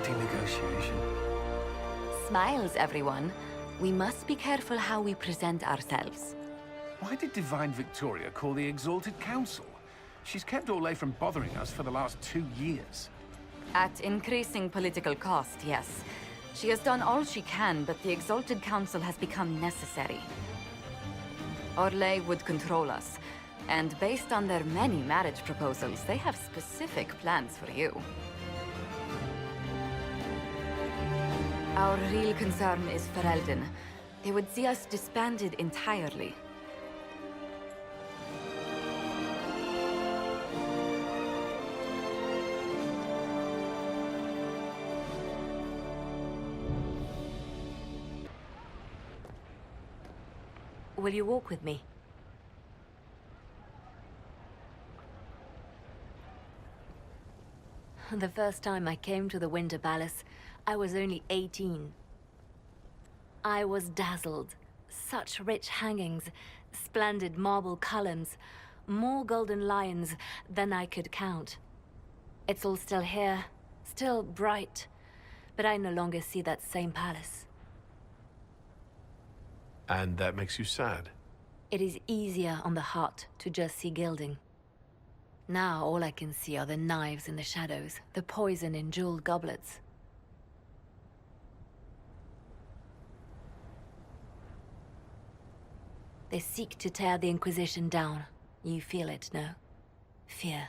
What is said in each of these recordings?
party negotiation. Smiles, everyone. We must be careful how we present ourselves. Why did Divine Victoria call the Exalted Council? She's kept Orlais from bothering us for the last 2 years. At increasing political cost, yes. She has done all she can, but the Exalted Council has become necessary. Orlais would control us, and based on their many marriage proposals, they have specific plans for you. Our real concern is Ferelden. They would see us disbanded entirely. Will you walk with me? The first time I came to the Winter Palace, I was only 18. I was dazzled. Such rich hangings, splendid marble columns, more golden lions than I could count. It's all still here, still bright, but I no longer see that same palace. And that makes you sad? It is easier on the heart to just see gilding. Now all I can see are the knives in the shadows, the poison in jeweled goblets. They seek to tear the Inquisition down. You feel it, no? Fear.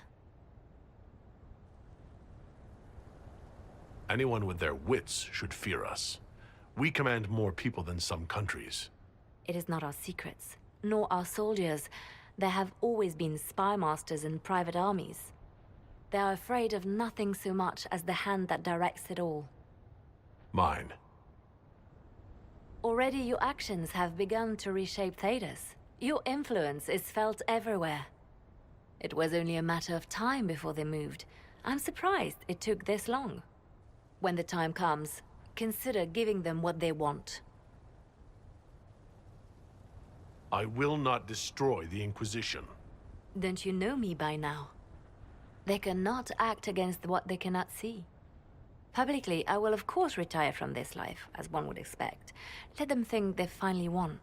Anyone with their wits should fear us. We command more people than some countries. It is not our secrets, nor our soldiers. There have always been spy masters and private armies. They are afraid of nothing so much as the hand that directs it all. Mine. Already your actions have begun to reshape Thedas. Your influence is felt everywhere. It was only a matter of time before they moved. I'm surprised it took this long. When the time comes, consider giving them what they want. I will not destroy the Inquisition. Don't you know me by now? They cannot act against what they cannot see. Publicly, I will of course retire from this life, as one would expect. Let them think they've finally won.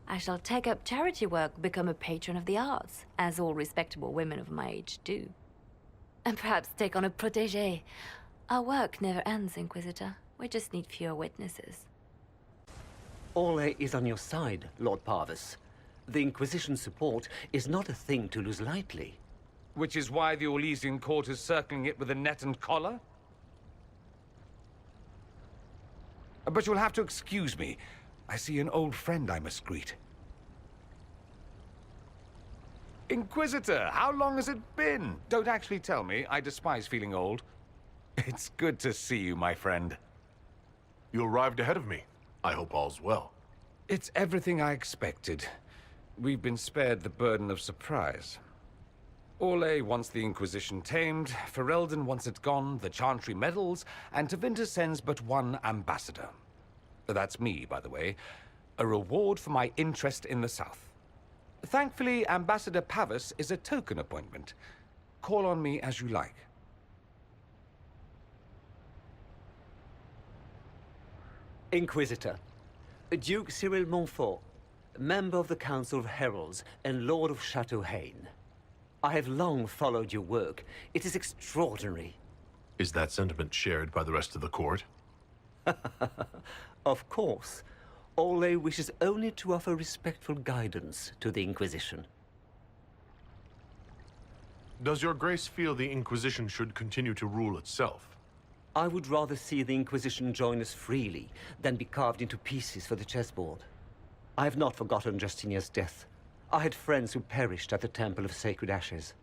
I shall take up charity work, become a patron of the arts, as all respectable women of my age do. And perhaps take on a protégé. Our work never ends, Inquisitor. We just need fewer witnesses. Orlais is on your side, Lord Parvis. The Inquisition's support is not a thing to lose lightly. Which is why the Orlesian court is circling it with a net and collar? But you'll have to excuse me. I see an old friend I must greet. Inquisitor, how long has it been? Don't actually tell me. I despise feeling old. It's good to see you, my friend. You arrived ahead of me. I hope all's well. It's everything I expected. We've been spared the burden of surprise. Orlais wants the Inquisition tamed, Ferelden wants it gone, the Chantry meddles, and Tevinter sends but one ambassador. That's me, by the way. A reward for my interest in the South. Thankfully, Ambassador Pavis is a token appointment. Call on me as you like. Inquisitor, Duke Cyril Montfort, member of the Council of Heralds and Lord of Chateau Haine. I have long followed your work. It is extraordinary. Is that sentiment shared by the rest of the court? Of course. Orlais wishes only to offer respectful guidance to the Inquisition. Does your grace feel the Inquisition should continue to rule itself? I would rather see the Inquisition join us freely than be carved into pieces for the chessboard. I have not forgotten Justinia's death. I had friends who perished at the Temple of Sacred Ashes.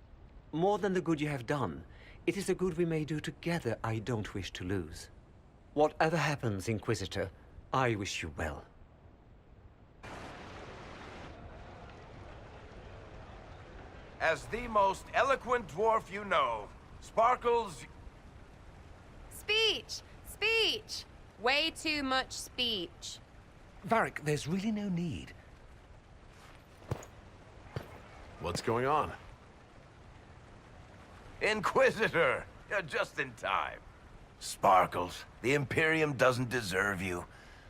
More than the good you have done, it is the good we may do together I don't wish to lose. Whatever happens, Inquisitor, I wish you well. As the most eloquent dwarf you know, Sparkles... Speech! Speech! Way too much speech. Varric, there's really no need. What's going on? Inquisitor! You're just in time. Sparkles, the Imperium doesn't deserve you,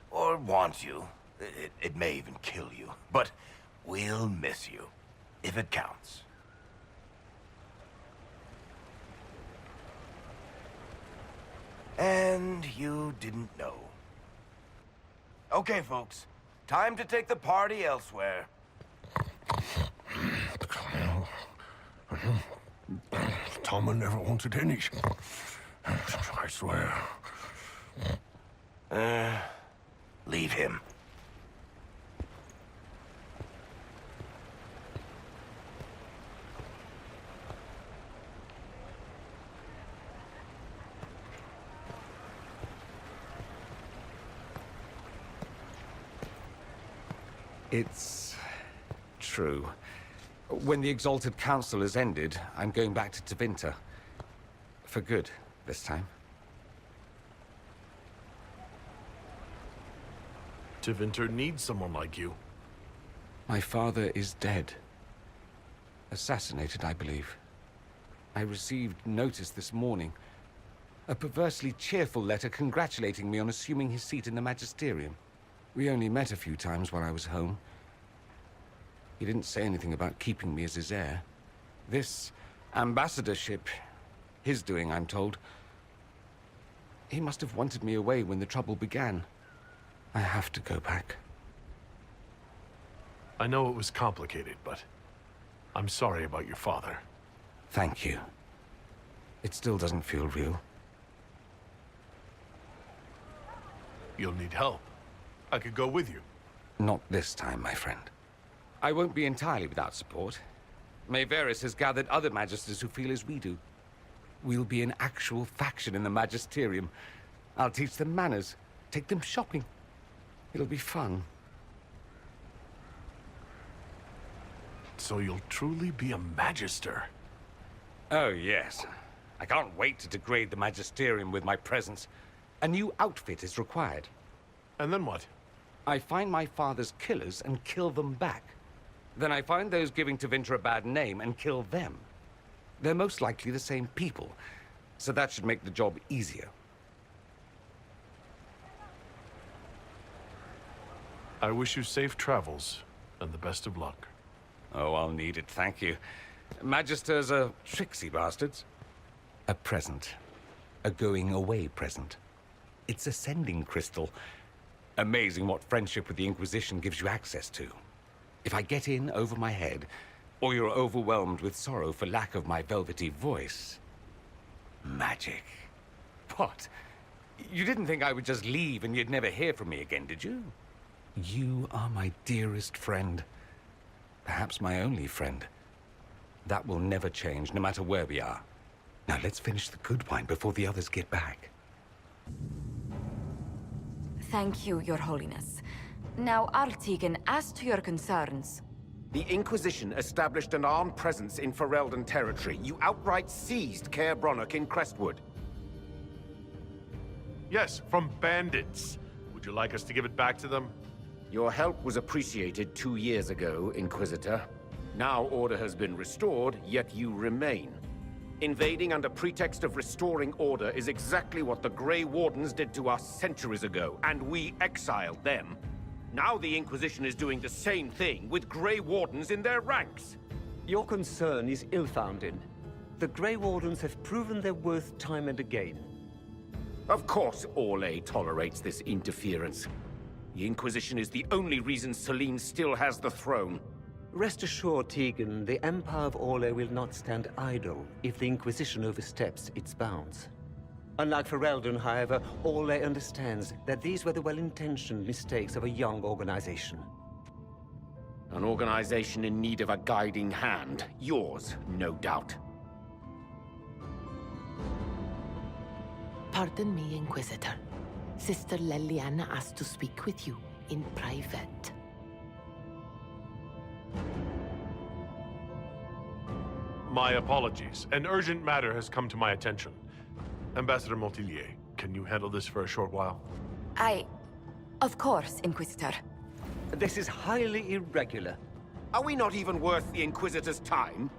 or want you. It may even kill you, but we'll miss you, if it counts. And you didn't know. Okay, folks. Time to take the party elsewhere. Tama never wanted any. I swear. Leave him. It's true. When the Exalted Council has ended, I'm going back to Tevinter. For good, this time. Tevinter needs someone like you. My father is dead. Assassinated, I believe. I received notice this morning. A perversely cheerful letter congratulating me on assuming his seat in the Magisterium. We only met a few times while I was home. He didn't say anything about keeping me as his heir. This ambassadorship, his doing, I'm told. He must have wanted me away when the trouble began. I have to go back. I know it was complicated, but I'm sorry about your father. Thank you. It still doesn't feel real. You'll need help. I could go with you. Not this time, my friend. I won't be entirely without support. Mayveris has gathered other magisters who feel as we do. We'll be an actual faction in the Magisterium. I'll teach them manners, take them shopping. It'll be fun. So you'll truly be a magister. Oh, yes. I can't wait to degrade the Magisterium with my presence. A new outfit is required. And then what? I find my father's killers and kill them back. Then I find those giving Tevinter a bad name and kill them. They're most likely the same people, so that should make the job easier. I wish you safe travels, and the best of luck. Oh, I'll need it, thank you. Magisters are tricksy bastards. A present. A going-away present. It's a sending crystal. Amazing what friendship with the Inquisition gives you access to. If I get in over my head, or you're overwhelmed with sorrow for lack of my velvety voice... magic. What? You didn't think I would just leave and you'd never hear from me again, did you? You are my dearest friend. Perhaps my only friend. That will never change, no matter where we are. Now let's finish the good wine before the others get back. Thank you, Your Holiness. Now, Artigan, as to your concerns... The Inquisition established an armed presence in Ferelden territory. You outright seized Caer Bronach in Crestwood. Yes, from bandits. Would you like us to give it back to them? Your help was appreciated 2 years ago, Inquisitor. Now order has been restored, yet you remain. Invading under pretext of restoring order is exactly what the Grey Wardens did to us centuries ago, and we exiled them. Now the Inquisition is doing the same thing with Grey Wardens in their ranks. Your concern is ill-founded. The Grey Wardens have proven their worth time and again. Of course Orlais tolerates this interference. The Inquisition is the only reason Selene still has the throne. Rest assured, Tegan, the Empire of Orlais will not stand idle if the Inquisition oversteps its bounds. Unlike Ferelden, however, Orlais understands that these were the well-intentioned mistakes of a young organization. An organization in need of a guiding hand. Yours, no doubt. Pardon me, Inquisitor. Sister Leliana asked to speak with you in private. My apologies. An urgent matter has come to my attention. Ambassador Montillier, can you handle this for a short while? Of course, Inquisitor. This is highly irregular. Are we not even worth the Inquisitor's time?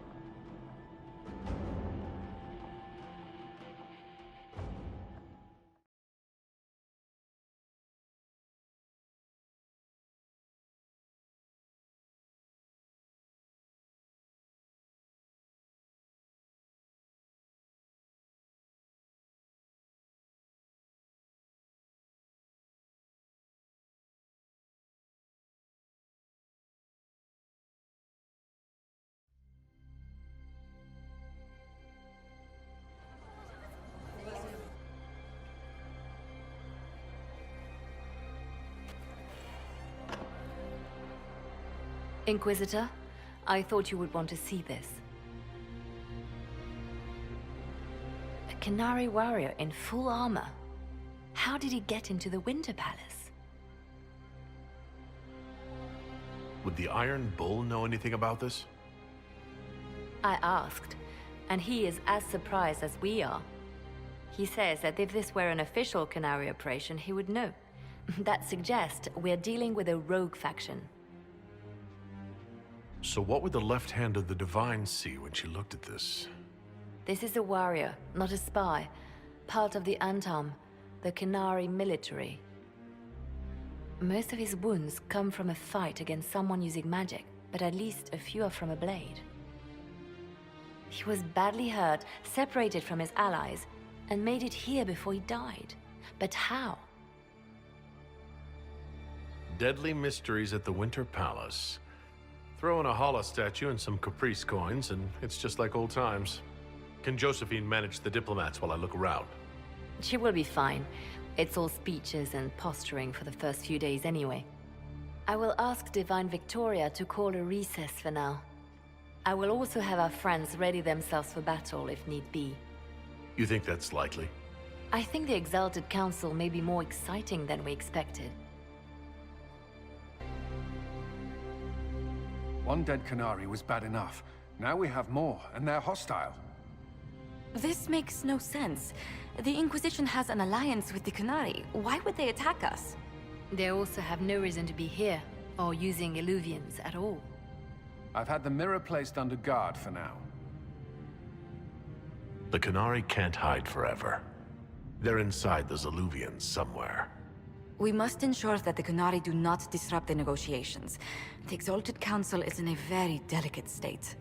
Inquisitor, I thought you would want to see this. A Canary warrior in full armor. How did he get into the Winter Palace? Would the Iron Bull know anything about this? I asked, and he is as surprised as we are. He says that if this were an official Canary operation, he would know. That suggests we're dealing with a rogue faction. So what would the left hand of the Divine see when she looked at this? This is a warrior, not a spy. Part of the Antam, the Canary military. Most of his wounds come from a fight against someone using magic, but at least a few are from a blade. He was badly hurt, separated from his allies, and made it here before he died. But how? Deadly mysteries at the Winter Palace. Throw in a Hala statue and some Caprice coins, and it's just like old times. Can Josephine manage the diplomats while I look around? She will be fine. It's all speeches and posturing for the first few days anyway. I will ask Divine Victoria to call a recess for now. I will also have our friends ready themselves for battle if need be. You think that's likely? I think the Exalted Council may be more exciting than we expected. One dead Canary was bad enough. Now we have more, and they're hostile. This makes no sense. The Inquisition has an alliance with the Canary. Why would they attack us? They also have no reason to be here, or using Illuvians at all. I've had the mirror placed under guard for now. The Canary can't hide forever. They're inside those Illuvians somewhere. We must ensure that the Canary do not disrupt the negotiations. The Exalted Council is in a very delicate state.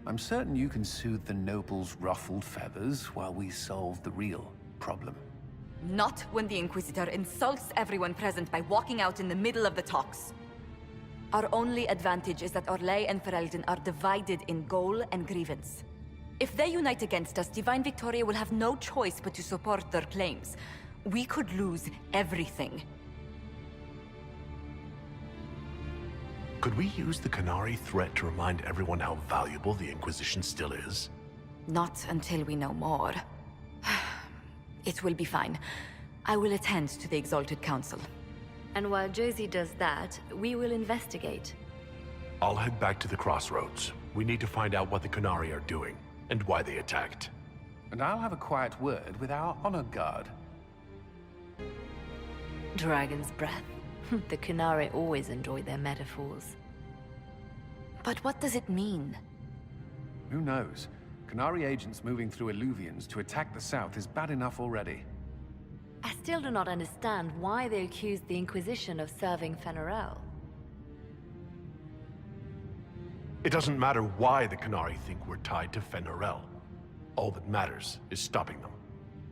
I'm certain you can soothe the nobles' ruffled feathers while we solve the real problem. Not when the Inquisitor insults everyone present by walking out in the middle of the talks. Our only advantage is that Orlais and Ferelden are divided in goal and grievance. If they unite against us, Divine Victoria will have no choice but to support their claims. We could lose everything. Could we use the Canary threat to remind everyone how valuable the Inquisition still is? Not until we know more. It will be fine. I will attend to the Exalted Council. And while Josie does that, we will investigate. I'll head back to the crossroads. We need to find out what the Canary are doing, and why they attacked. And I'll have a quiet word with our honor guard. Dragon's breath. The Canary always enjoy their metaphors. But what does it mean? Who knows? Canary agents moving through Illuvians to attack the south is bad enough already. I still do not understand why they accused the Inquisition of serving Fenerel. It doesn't matter why the Canary think we're tied to Fenerel. All that matters is stopping them.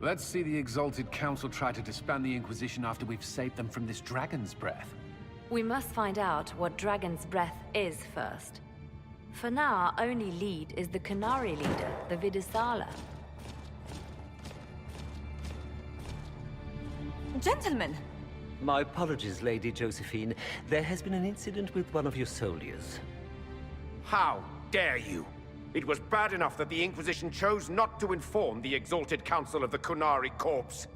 Let's see the Exalted Council try to disband the Inquisition after we've saved them from this dragon's breath. We must find out what Dragon's Breath is first. For now, our only lead is the Canary leader, the Vidisala. Gentlemen! My apologies, Lady Josephine. There has been an incident with one of your soldiers. How dare you? It was bad enough that the Inquisition chose not to inform the Exalted Council of the Kunari corpse.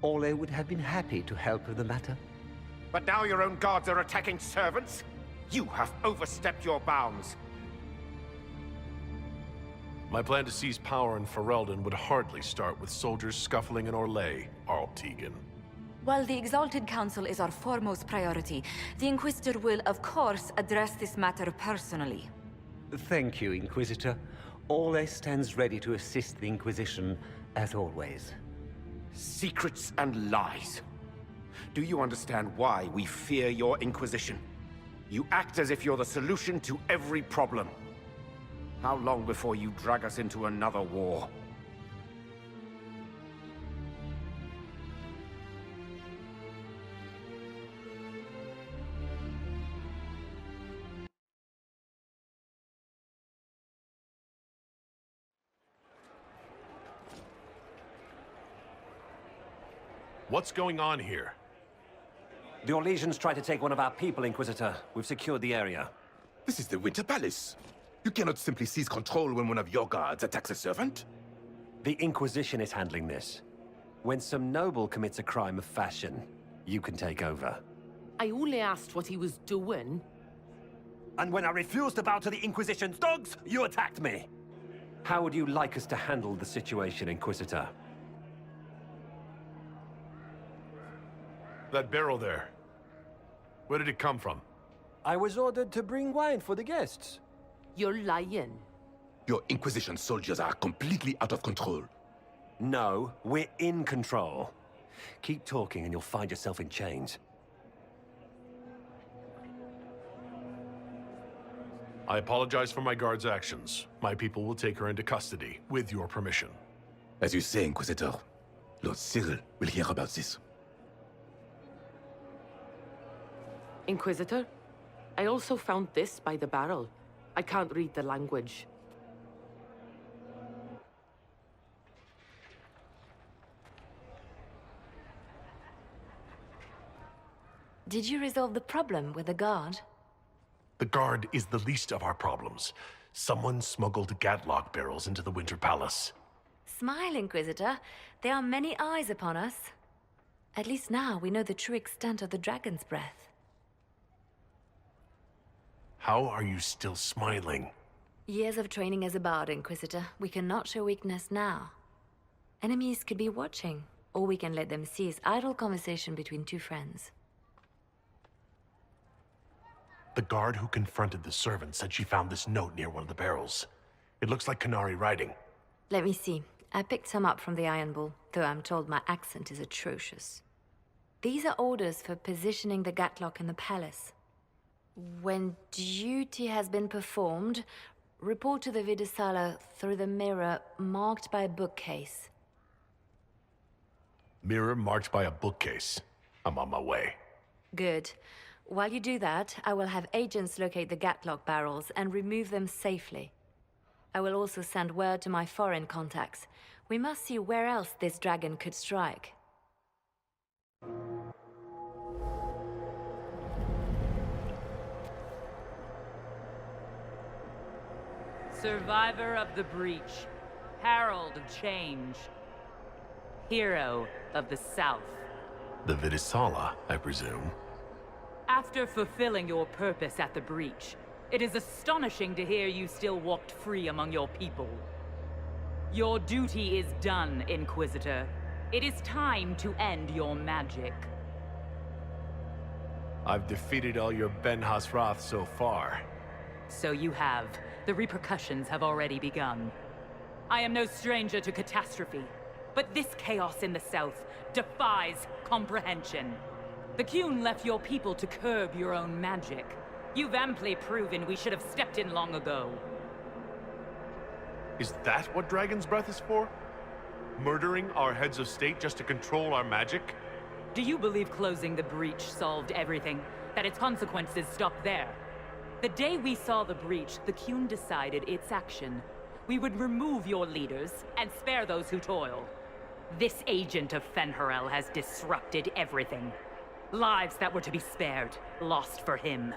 Orlais would have been happy to help with the matter. But now your own guards are attacking servants? You have overstepped your bounds. My plan to seize power in Ferelden would hardly start with soldiers scuffling in Orlais, Arl Tegan. While the Exalted Council is our foremost priority, the Inquisitor will, of course, address this matter personally. Thank you, Inquisitor. Orlais stands ready to assist the Inquisition, as always. Secrets and lies. Do you understand why we fear your Inquisition? You act as if you're the solution to every problem. How long before you drag us into another war? What's going on here? The Orlesians tried to take one of our people, Inquisitor. We've secured the area. This is the Winter Palace. You cannot simply seize control when one of your guards attacks a servant. The Inquisition is handling this. When some noble commits a crime of fashion, you can take over. I only asked what he was doing. And when I refused to bow to the Inquisition's dogs, you attacked me! How would you like us to handle the situation, Inquisitor? That barrel there. Where did it come from? I was ordered to bring wine for the guests. You're lying. Your Inquisition soldiers are completely out of control. No, we're in control. Keep talking and you'll find yourself in chains. I apologize for my guard's actions. My people will take her into custody, with your permission. As you say, Inquisitor, Lord Cyril will hear about this. Inquisitor, I also found this by the barrel. I can't read the language. Did you resolve the problem with the guard? The guard is the least of our problems. Someone smuggled Gatlock barrels into the Winter Palace. Smile, Inquisitor. There are many eyes upon us. At least now we know the true extent of the dragon's breath. How are you still smiling? Years of training as a bard, Inquisitor. We cannot show weakness now. Enemies could be watching, or we can let them seize idle conversation between two friends. The guard who confronted the servant said she found this note near one of the barrels. It looks like Canary writing. Let me see. I picked some up from the Iron Bull, though I'm told my accent is atrocious. These are orders for positioning the Gatlock in the palace. When duty has been performed, report to the Vidisala through the mirror marked by a bookcase. Mirror marked by a bookcase. I'm on my way. Good. While you do that, I will have agents locate the Gatlock barrels and remove them safely. I will also send word to my foreign contacts. We must see where else this dragon could strike. Survivor of the breach, herald of change, hero of the South. The Vidisala, I presume. After fulfilling your purpose at the breach, it is astonishing to hear you still walked free among your people. Your duty is done, Inquisitor. It is time to end your magic. I've defeated all your Ben Hasrath so far. So you have. The repercussions have already begun. I am no stranger to catastrophe, but this chaos in the South defies comprehension. The Qun left your people to curb your own magic. You've amply proven we should have stepped in long ago. Is that what Dragon's Breath is for? Murdering our heads of state just to control our magic? Do you believe closing the breach solved everything? That its consequences stopped there? The day we saw the breach, the Qun decided its action. We would remove your leaders and spare those who toil. This agent of Fen'Harel has disrupted everything. Lives that were to be spared, lost for him.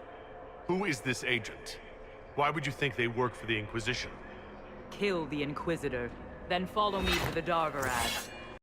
Who is this agent? Why would you think they work for the Inquisition? Kill the Inquisitor, then follow me to the Dargarad.